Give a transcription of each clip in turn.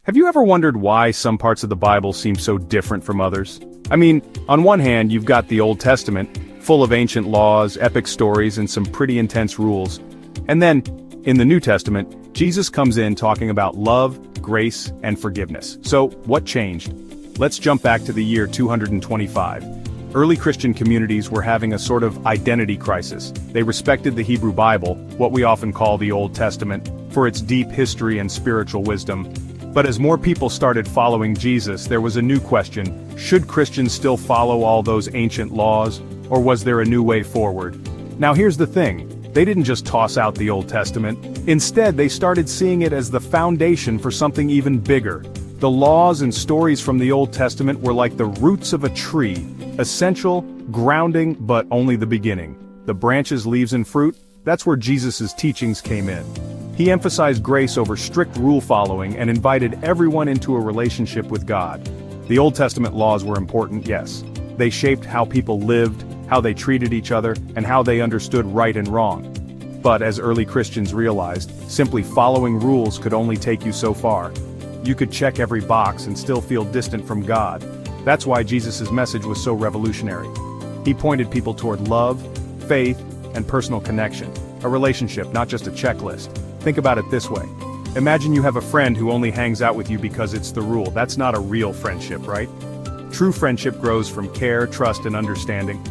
Have you ever wondered why some parts of the Bible seem so different from others? I mean, on one hand, you've got the Old Testament, full of ancient laws, epic stories, and some pretty intense rules. And then, in the New Testament, Jesus comes in talking about love, grace, and forgiveness. So, what changed? Let's jump back to the year 225. Early Christian communities were having a sort of identity crisis. They respected the Hebrew Bible, what we often call the Old Testament, for its deep history and spiritual wisdom. But as more people started following Jesus, there was a new question: should Christians still follow all those ancient laws, or was there a new way forward? Now here's the thing, they didn't just toss out the Old Testament. Instead, they started seeing it as the foundation for something even bigger. The laws and stories from the Old Testament were like the roots of a tree, essential, grounding, but only the beginning. The branches, leaves, and fruit, that's where Jesus' teachings came in. He emphasized grace over strict rule following and invited everyone into a relationship with God. The Old Testament laws were important, yes. They shaped how people lived, how they treated each other, and how they understood right and wrong. But as early Christians realized, simply following rules could only take you so far. You could check every box and still feel distant from God. That's why Jesus' message was so revolutionary. He pointed people toward love, faith, and personal connection. A relationship, not just a checklist. Think about it this way. Imagine you have a friend who only hangs out with you because it's the rule. That's not a real friendship, right? True friendship grows from care, trust, and understanding.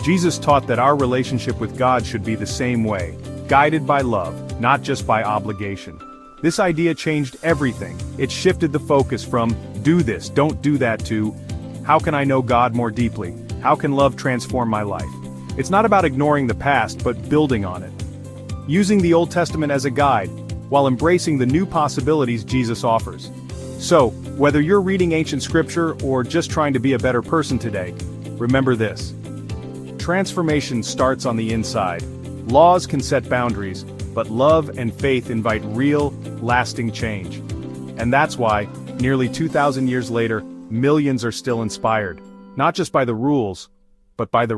Jesus taught that our relationship with God should be the same way, guided by love, not just by obligation. This idea changed everything. It shifted the focus from, do this, don't do that, to, how can I know God more deeply? How can love transform my life? It's not about ignoring the past, but building on it. Using the Old Testament as a guide, while embracing the new possibilities Jesus offers. So, whether you're reading ancient scripture or just trying to be a better person today, remember this. Transformation starts on the inside. Laws can set boundaries, but love and faith invite real, lasting change. And that's why, nearly 2,000 years later, millions are still inspired, not just by the rules, but by the